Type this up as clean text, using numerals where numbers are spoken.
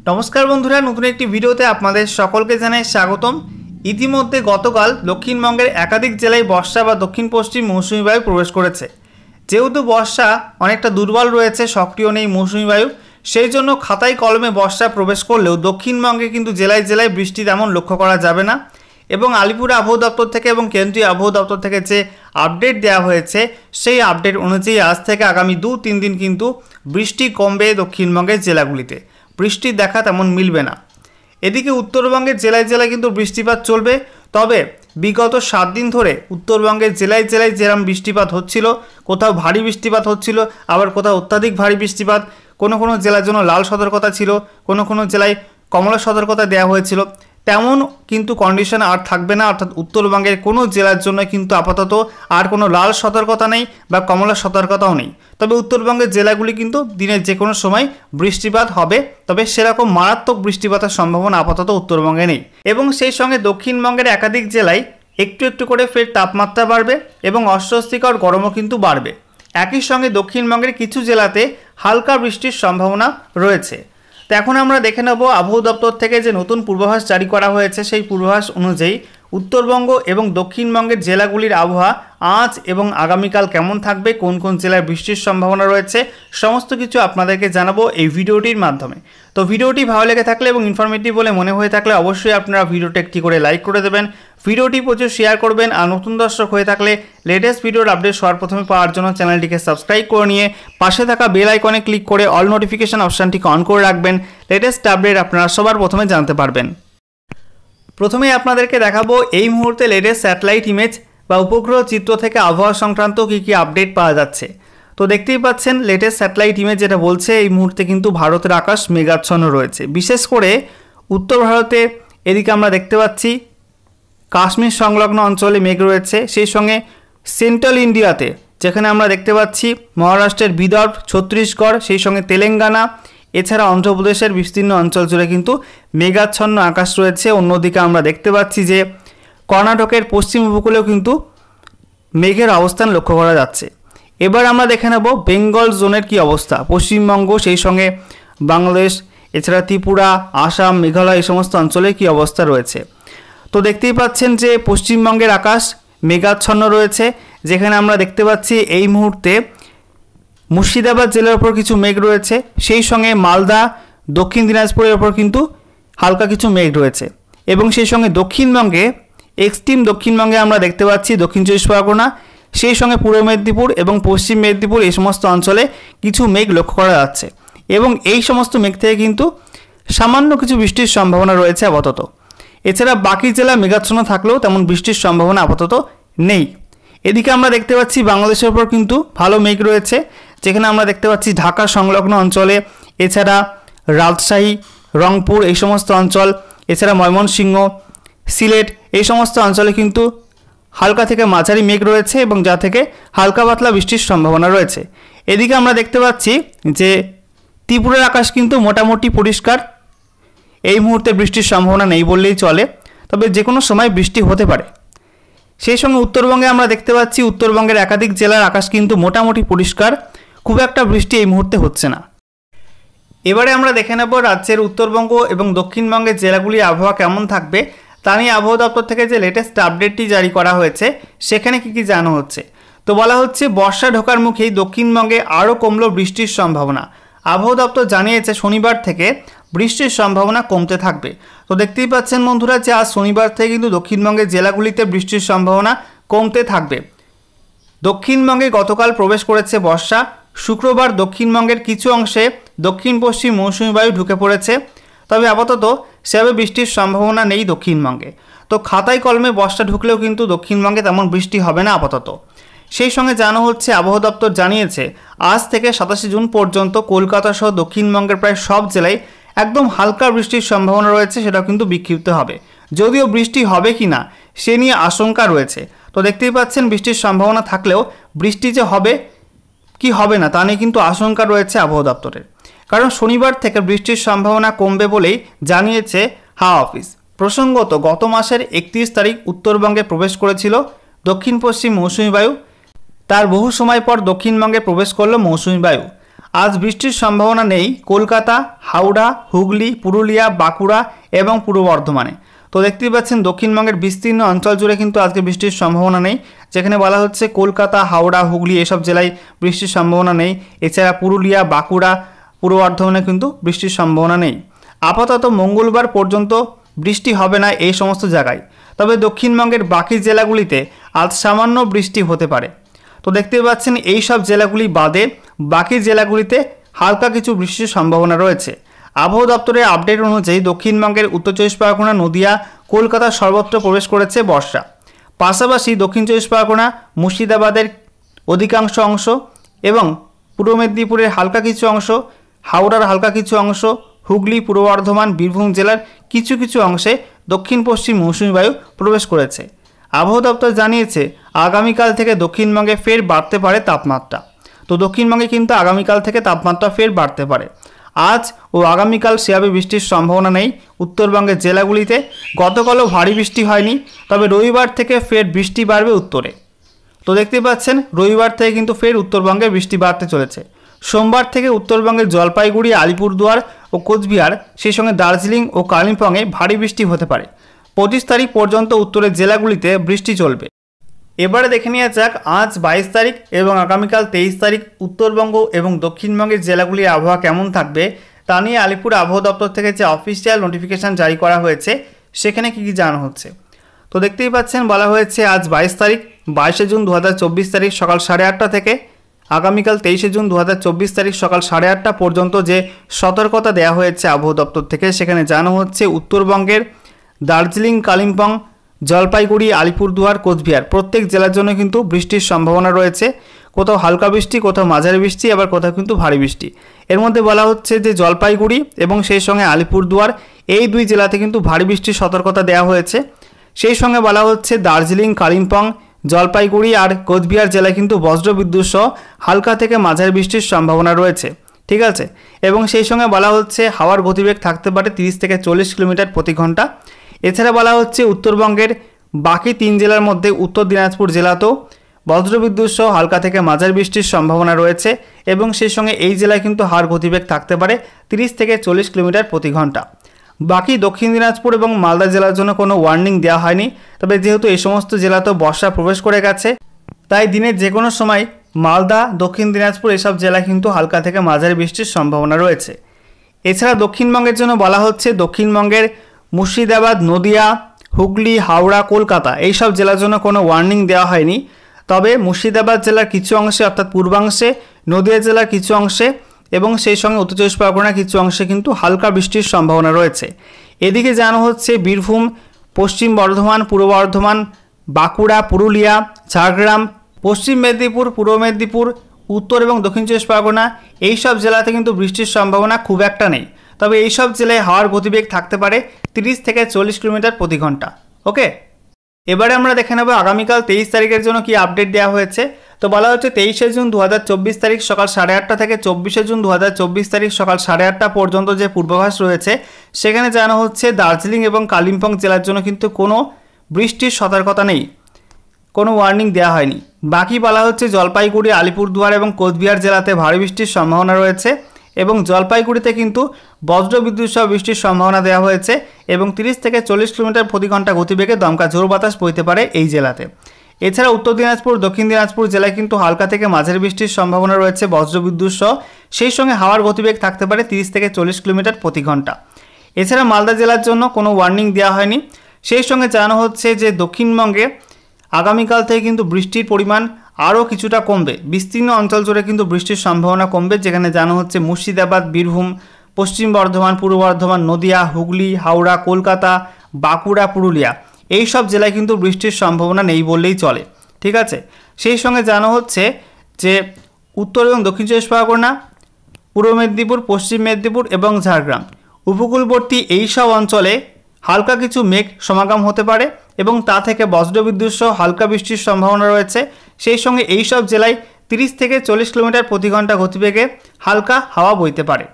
नमस्कार बंधुरा नतून एक भिडियोते आपनादेर सकलके जानाई स्वागतम। इतिमध्ये गतकाल दक्षिणबंगेर एकाधिक जिलाय बर्षा बा दक्षिण पश्चिम मौसुमी बायु प्रवेश करेছে। जेहेतु बर्षा अनेकटा दुर्बल रयेছে, सक्रिय नेই मौसुमी बायु, সেই জন্য খাতায় কলমে বর্ষা প্রবেশ করলেও দক্ষিণবঙ্গে কিন্তু জেলায় জেলায় বৃষ্টি তেমন লক্ষ্য করা যাবে না। এবং আলিপুর আবহাওয়া দপ্তর থেকে এবং কেন্দ্রীয় আবহাওয়া দপ্তর থেকে যে আপডেট দেওয়া হয়েছে সেই আপডেট অনুযায়ী আজ থেকে আগামী 2-3 দিন কিন্তু বৃষ্টি কমবে দক্ষিণবঙ্গের জেলাগুলিতে, বৃষ্টির দেখা তেমন মিলবে না। এদিকে উত্তরবঙ্গের জেলায় জেলায় কিন্তু বৃষ্টিপাত চলবে। তবে বিগত 7 দিন ধরে উত্তরবঙ্গের জেলায় জেলায় যেরকম বৃষ্টিপাত হচ্ছিল, কোথাও ভারী বৃষ্টিপাত হচ্ছিল, আবার কোথাও অত্যাধিক ভারী বৃষ্টিপাত, কোনো কোনো জেলার জন্য লাল সতর্কতা ছিল, কোনো কোনো জেলায় কমলা সতর্কতা দেওয়া হয়েছিল, তেমন কিন্তু কন্ডিশন আর থাকবে না। অর্থাৎ উত্তরবঙ্গের কোনো জেলার জন্য কিন্তু আপাতত আর কোনো লাল সতর্কতা নেই বা কমলা সতর্কতাও নেই। তবে উত্তরবঙ্গের জেলাগুলি কিন্তু দিনের যে কোনো সময় বৃষ্টিপাত হবে, তবে সেরকম মারাত্মক বৃষ্টিপাতের সম্ভাবনা আপাতত উত্তরবঙ্গে নেই। এবং সেই সঙ্গে দক্ষিণবঙ্গের একাধিক জেলায় একটু একটু করে ফের তাপমাত্রা বাড়বে এবং অস্বস্তিকর গরমও কিন্তু বাড়বে। একই সঙ্গে দক্ষিণবঙ্গের কিছু জেলাতে হালকা বৃষ্টির সম্ভাবনা রয়েছে। তো এখন আমরা দেখে নেব আবহাওয়া দপ্তর থেকে যে নতুন পূর্বাভাস জারি করা হয়েছে সেই পূর্বাভাস অনুযায়ী উত্তরবঙ্গ এবং দক্ষিণবঙ্গের জেলাগুলির আবহাওয়া আজ এবং আগামীকাল কেমন থাকবে, কোন কোন জেলায় বৃষ্টির সম্ভাবনা রয়েছে, সমস্ত কিছু আপনাদেরকে জানাবো এই ভিডিওটির মাধ্যমে। তো ভিডিওটি ভালো লেগে থাকলে এবং ইনফরমেটিভ বলে মনে হয়ে থাকলে অবশ্যই আপনারা ভিডিওটি একটি করে লাইক করে দেবেন, ভিডিওটি প্রচুর শেয়ার করবেন। আর নতুন দর্শক হয়ে থাকলে লেটেস্ট ভিডিওর আপডেট সবার প্রথমে পাওয়ার জন্য চ্যানেলটিকে সাবস্ক্রাইব করে নিয়ে পাশে থাকা বেল আইকনে ক্লিক করে অল নোটিফিকেশন অপশানটিকে অন করে রাখবেন। লেটেস্ট আপডেট আপনারা সবার প্রথমে জানতে পারবেন। প্রথমে আপনাদেরকে দেখাবো এই মুহূর্তে লেটেস্ট স্যাটেলাইট ইমেজ বা উপগ্রহ চিত্র থেকে আবহাওয়া সংক্রান্ত কী আপডেট পাওয়া যাচ্ছে। তো দেখতেই পাচ্ছেন লেটেস্ট স্যাটেলাইট ইমেজ যেটা বলছে এই মুহূর্তে কিন্তু ভারতের আকাশ মেঘাচ্ছন্ন রয়েছে। বিশেষ করে উত্তর ভারতে এদিকে আমরা দেখতে পাচ্ছি কাশ্মীর সংলগ্ন অঞ্চলে মেঘ রয়েছে, সেই সঙ্গে সেন্ট্রাল ইন্ডিয়াতে যেখানে আমরা দেখতে পাচ্ছি মহারাষ্ট্রের বিদর্ভ, ছত্তিশগড়, সেই সঙ্গে তেলেঙ্গানা, এছাড়া অন্ধ্রপ্রদেশের বিস্তীর্ণ অঞ্চল জুড়ে কিন্তু মেঘাচ্ছন্ন আকাশ রয়েছে। অন্যদিকে আমরা দেখতে পাচ্ছি যে কর্ণাটকের পশ্চিম উপকূলেও কিন্তু মেঘের অবস্থান লক্ষ্য করা যাচ্ছে। এবার আমরা দেখে নেব বেঙ্গল জোনের কি অবস্থা। পশ্চিমবঙ্গ, সেই সঙ্গে বাংলাদেশ, এছাড়া ত্রিপুরা, আসাম, মেঘালয় এই সমস্ত অঞ্চলে কি অবস্থা রয়েছে। তো দেখতেই পাচ্ছেন যে পশ্চিমবঙ্গের আকাশ মেঘাচ্ছন্ন রয়েছে, যেখানে আমরা দেখতে পাচ্ছি এই মুহূর্তে মুর্শিদাবাদ জেলার ওপর কিছু মেঘ রয়েছে, সেই সঙ্গে মালদা, দক্ষিণ দিনাজপুরের ওপর কিন্তু হালকা কিছু মেঘ রয়েছে। এবং সেই সঙ্গে দক্ষিণবঙ্গে এক্সট্রিম দক্ষিণবঙ্গে আমরা দেখতে পাচ্ছি দক্ষিণ 24 পরগনা, সেই সঙ্গে পূর্ব মেদিনীপুর এবং পশ্চিম মেদিনীপুর এই সমস্ত অঞ্চলে কিছু মেঘ লক্ষ্য করা যাচ্ছে। এবং এই সমস্ত মেঘ থেকে কিন্তু সামান্য কিছু বৃষ্টির সম্ভাবনা রয়েছে আপাতত। এছাড়া বাকি জেলা মেঘাচ্ছন্ন থাকলেও তেমন বৃষ্টির সম্ভাবনা আপাতত নেই। এদিকে আমরা দেখতে পাচ্ছি বাংলাদেশের ওপর কিন্তু ভালো মেঘ রয়েছে, যেখানে আমরা দেখতে পাচ্ছি ঢাকা সংলগ্ন অঞ্চলে, এছাড়া রাজশাহী, রংপুর এই সমস্ত অঞ্চল, এছাড়া ময়মনসিংহ, সিলেট এই সমস্ত অঞ্চলে কিন্তু হালকা থেকে মাঝারি মেঘ রয়েছে এবং যা থেকে হালকা পাতলা বৃষ্টির সম্ভাবনা রয়েছে। এদিকে আমরা দেখতে পাচ্ছি যে ত্রিপুরার আকাশ কিন্তু মোটামুটি পরিষ্কার, এই মুহূর্তে বৃষ্টির সম্ভাবনা নেই বললেই চলে, তবে যে কোনো সময় বৃষ্টি হতে পারে। সেই সঙ্গে উত্তরবঙ্গে আমরা দেখতে পাচ্ছি উত্তরবঙ্গের একাধিক জেলার আকাশ কিন্তু মোটামুটি পরিষ্কার, খুব একটা বৃষ্টি এই মুহূর্তে হচ্ছে না। এবারে আমরা দেখে নেব রাজ্যের উত্তরবঙ্গ এবং দক্ষিণবঙ্গের জেলাগুলির আবহাওয়া কেমন থাকবে তা নিয়ে আবহাওয়া দপ্তর থেকে যে লেটেস্ট আপডেটটি জারি করা হয়েছে সেখানে কী জানানো হচ্ছে। তো বলা হচ্ছে বর্ষা ঢোকার মুখেই দক্ষিণবঙ্গে আরও কমল বৃষ্টির সম্ভাবনা। আবহাওয়া দপ্তর জানিয়েছে শনিবার থেকে বৃষ্টির সম্ভাবনা কমতে থাকবে। তো দেখতেই পাচ্ছেন বন্ধুরা যে আজ শনিবার থেকে কিন্তু দক্ষিণবঙ্গের জেলাগুলিতে বৃষ্টির সম্ভাবনা কমতে থাকবে। দক্ষিণবঙ্গে গতকাল প্রবেশ করেছে বর্ষা। শুক্রবার দক্ষিণবঙ্গের কিছু অংশে দক্ষিণ পশ্চিম মৌসুমি বায়ু ঢুকে পড়েছে, তবে আপাতত সেভাবে বৃষ্টির সম্ভাবনা নেই দক্ষিণবঙ্গে। তো খাতায় কলমে বর্ষা ঢুকলেও কিন্তু দক্ষিণবঙ্গে তেমন বৃষ্টি হবে না আপাতত। সেই সঙ্গে জানানো হচ্ছে আবহাওয়া দপ্তর জানিয়েছে আজ থেকে 27 জুন পর্যন্ত কলকাতা সহ দক্ষিণবঙ্গের প্রায় সব জেলায় একদম হালকা বৃষ্টির সম্ভাবনা রয়েছে, সেটাও কিন্তু বিক্ষিপ্ত হবে। যদিও বৃষ্টি হবে কি না সে নিয়ে আশঙ্কা রয়েছে। তো দেখতেই পাচ্ছেন বৃষ্টির সম্ভাবনা থাকলেও বৃষ্টি যে হবে কি হবে না তা নিয়ে কিন্তু আশঙ্কা রয়েছে আবহাওয়া দপ্তরের। কারণ শনিবার থেকে বৃষ্টির সম্ভাবনা কমবে বলেই জানিয়েছে হাওয়া অফিস। প্রসঙ্গত গত মাসের 31 তারিখ উত্তরবঙ্গে প্রবেশ করেছিল দক্ষিণ পশ্চিম মৌসুমি বায়ু, তার বহু সময় পর দক্ষিণবঙ্গে প্রবেশ করল মৌসুমি বায়ু। আজ বৃষ্টির সম্ভাবনা নেই কলকাতা, হাওড়া, হুগলি, পুরুলিয়া, বাঁকুড়া এবং পূর্ব বর্ধমানে। তো দেখতেই পাচ্ছেন দক্ষিণবঙ্গের বিস্তীর্ণ অঞ্চল জুড়ে কিন্তু আজকে বৃষ্টির সম্ভাবনা নেই, যেখানে বলা হচ্ছে কলকাতা, হাওড়া, হুগলি এসব জেলায় বৃষ্টির সম্ভাবনা নেই। এছাড়া পুরুলিয়া, বাঁকুড়া, পূর্ব বর্ধমানে কিন্তু বৃষ্টির সম্ভাবনা নেই। আপাতত মঙ্গলবার পর্যন্ত বৃষ্টি হবে না এই সমস্ত জায়গায়, তবে দক্ষিণবঙ্গের বাকি জেলাগুলিতে আজ সামান্য বৃষ্টি হতে পারে। তো দেখতেই পাচ্ছেন এই সব জেলাগুলি বাদে বাকি জেলাগুলিতে হালকা কিছু বৃষ্টির সম্ভাবনা রয়েছে। আবহাওয়া দপ্তরের আপডেট অনুযায়ী দক্ষিণবঙ্গের উত্তর চব্বিশ পরগনা, নদিয়া, কলকাতা সর্বত্র প্রবেশ করেছে বর্ষা। পাশাপাশি দক্ষিণ চব্বিশ পরগনা, মুর্শিদাবাদের অধিকাংশ অংশ এবং পূর্ব মেদিনীপুরের হালকা কিছু অংশ, হাওড়ার হালকা কিছু অংশ, হুগলি, পূর্ব বর্ধমান, বীরভূম জেলার কিছু কিছু অংশে দক্ষিণ পশ্চিম মৌসুমী বায়ু প্রবেশ করেছে। আবহাওয়া দপ্তর জানিয়েছে আগামীকাল থেকে দক্ষিণবঙ্গে ফের বাড়তে পারে তাপমাত্রা। তো দক্ষিণবঙ্গে কিন্তু আগামীকাল থেকে তাপমাত্রা ফের বাড়তে পারে। আজ ও আগামীকাল সেভাবে বৃষ্টির সম্ভাবনা নেই উত্তরবঙ্গের জেলাগুলিতে। গতকালও ভারী বৃষ্টি হয়নি, তবে রবিবার থেকে ফের বৃষ্টি বাড়বে উত্তরে। তো দেখতে পাচ্ছেন রবিবার থেকে কিন্তু ফের উত্তরবঙ্গে বৃষ্টি বাড়তে চলেছে। সোমবার থেকে উত্তরবঙ্গের জলপাইগুড়ি, আলিপুরদুয়ার ও কোচবিহার, সেই সঙ্গে দার্জিলিং ও কালিম্পংয়ে ভারী বৃষ্টি হতে পারে। 25 তারিখ পর্যন্ত উত্তরের জেলাগুলিতে বৃষ্টি চলবে। এবারে দেখে নেওয়া যাক আজ 22 তারিখ এবং আগামীকাল 23 তারিখ উত্তরবঙ্গ এবং দক্ষিণবঙ্গের জেলাগুলির আবহাওয়া কেমন থাকবে তা নিয়ে আলিপুর আবহাওয়া দপ্তর থেকে যে অফিসিয়াল নোটিফিকেশান জারি করা হয়েছে সেখানে কী কী জানানো হচ্ছে। তো দেখতেই পাচ্ছেন বলা হয়েছে আজ 22 তারিখ, 22শে জুন 2024 তারিখ সকাল 8:30 থেকে আগামীকাল 23শে জুন 2024 তারিখ সকাল 8:30 পর্যন্ত যে সতর্কতা দেওয়া হয়েছে আবহাওয়া দপ্তর থেকে, সেখানে জানানো হচ্ছে উত্তরবঙ্গের দার্জিলিং, কালিম্পং, জলপাইগুড়ি, আলিপুরদুয়ার, কোচবিহার প্রত্যেক জেলার জন্য কিন্তু বৃষ্টির সম্ভাবনা রয়েছে। কোথাও হালকা বৃষ্টি, কোথাও মাঝারি বৃষ্টি, আবার কোথাও কিন্তু ভারী বৃষ্টি। এর মধ্যে বলা হচ্ছে যে জলপাইগুড়ি এবং সেই সঙ্গে আলিপুরদুয়ার এই দুই জেলাতে কিন্তু ভারী বৃষ্টির সতর্কতা দেওয়া হয়েছে। সেই সঙ্গে বলা হচ্ছে দার্জিলিং, কালিম্পং, জলপাইগুড়ি আর কোচবিহার জেলায় কিন্তু বজ্রবিদ্যুৎ সহ হালকা থেকে মাঝারি বৃষ্টির সম্ভাবনা রয়েছে। ঠিক আছে, এবং সেই সঙ্গে বলা হচ্ছে হাওয়ার গতিবেগ থাকতে পারে 30 থেকে 40 কিলোমিটার প্রতি ঘন্টা। এছাড়া বলা হচ্ছে উত্তরবঙ্গের বাকি 3 জেলার মধ্যে উত্তর দিনাজপুর জেলাতেও বজ্রবিদ্যুৎ সহ হালকা থেকে মাঝারি বৃষ্টির সম্ভাবনা রয়েছে এবং সেই সঙ্গে এই জেলায় কিন্তু হাওয়ার গতিবেগ থাকতে পারে 30 থেকে 40 কিলোমিটার প্রতি ঘন্টা। বাকি দক্ষিণ দিনাজপুর এবং মালদা জেলার জন্য কোনো ওয়ার্নিং দেওয়া হয়নি, তবে যেহেতু এই সমস্ত জেলাতেও বর্ষা প্রবেশ করে গেছে তাই দিনের যে কোনো সময় মালদা, দক্ষিণ দিনাজপুর এসব জেলায় কিন্তু হালকা থেকে মাঝারি বৃষ্টির সম্ভাবনা রয়েছে। এছাড়া দক্ষিণবঙ্গের জন্য বলা হচ্ছে দক্ষিণবঙ্গের মুর্শিদাবাদ, নদিয়া, হুগলি, হাওড়া, কলকাতা এইসব জেলার জন্য কোনো ওয়ার্নিং দেওয়া হয়নি, তবে মুর্শিদাবাদ জেলার কিছু অংশে অর্থাৎ পূর্বাংশে, নদিয়া জেলার কিছু অংশে এবং সেই সঙ্গে উত্তর চব্বিশ পরগনার কিছু অংশে কিন্তু হালকা বৃষ্টির সম্ভাবনা রয়েছে। এদিকে জানানো হচ্ছে বীরভূম, পশ্চিম বর্ধমান, পূর্ব বর্ধমান, বাঁকুড়া, পুরুলিয়া, ঝাড়গ্রাম, পশ্চিম মেদিনীপুর, পূর্ব মেদিনীপুর, উত্তর এবং দক্ষিণ চব্বিশ পরগনা এইসব জেলাতে কিন্তু বৃষ্টির সম্ভাবনা খুব একটা নেই, তবে এইসব জেলায় হাওয়ার গতিবেগ থাকতে পারে 30 থেকে 40 কিলোমিটার প্রতি ঘন্টা। ওকে, এবারে আমরা দেখে নেব আগামীকাল 23 তারিখের জন্য কি আপডেট দেওয়া হয়েছে। তো বলা হচ্ছে 23শে জুন 2024 তারিখ সকাল 8:30 থেকে 24শে জুন 2024 তারিখ সকাল 8:30 পর্যন্ত যে পূর্বাভাস রয়েছে সেখানে জানানো হচ্ছে দার্জিলিং এবং কালিম্পং জেলার জন্য কিন্তু কোনো বৃষ্টির সতর্কতা নেই, কোনো ওয়ার্নিং দেওয়া হয়নি। বাকি বলা হচ্ছে জলপাইগুড়ি, আলিপুরদুয়ার এবং কোচবিহার জেলাতে ভারী বৃষ্টির সম্ভাবনা রয়েছে এবং জলপাইগুড়িতে কিন্তু বজ্রবিদ্যুৎ সহ বৃষ্টির সম্ভাবনা দেওয়া হয়েছে এবং 30 থেকে 40 কিলোমিটার প্রতি ঘন্টা গতিবেগে দমকা ঝোড়ো বাতাস বইতে পারে এই জেলাতে। এছাড়া উত্তর দিনাজপুর, দক্ষিণ দিনাজপুর জেলায় কিন্তু হালকা থেকে মাঝারি বৃষ্টির সম্ভাবনা রয়েছে বজ্রবিদ্যুৎ সহ, সেই সঙ্গে হাওয়ার গতিবেগ থাকতে পারে 30 থেকে 40 কিলোমিটার প্রতি ঘন্টা। এছাড়া মালদা জেলার জন্য কোনো ওয়ার্নিং দেওয়া হয়নি। সেই সঙ্গে জানানো হচ্ছে যে দক্ষিণবঙ্গে আগামীকাল থেকে কিন্তু বৃষ্টির পরিমাণ আরও কিছুটা কমবে, বিস্তীর্ণ অঞ্চল জুড়ে কিন্তু বৃষ্টির সম্ভাবনা কমবে, যেখানে জানা হচ্ছে মুর্শিদাবাদ, বীরভূম, পশ্চিম বর্ধমান, পূর্ব বর্ধমান, নদিয়া, হুগলি, হাওড়া, কলকাতা, বাঁকুড়া, পুরুলিয়া এই সব জেলায় কিন্তু বৃষ্টির সম্ভাবনা নেই বললেই চলে। ঠিক আছে, সেই সঙ্গে জানা হচ্ছে যে উত্তর এবং দক্ষিণ চব্বিশ পরগনা, পূর্ব মেদিনীপুর, পশ্চিম মেদিনীপুর এবং ঝাড়গ্রাম উপকূলবর্তী এই সব অঞ্চলে হালকা কিছু মেঘ সমাগম হতে পারে এবং তা থেকে বজ্রবিদ্যুৎ সহ হালকা বৃষ্টির সম্ভাবনা রয়েছে। সেই সঙ্গে এই সব জেলায় 30 থেকে 40 কিলোমিটার প্রতি ঘন্টা গতিবেগে হালকা হাওয়া বইতে পারে।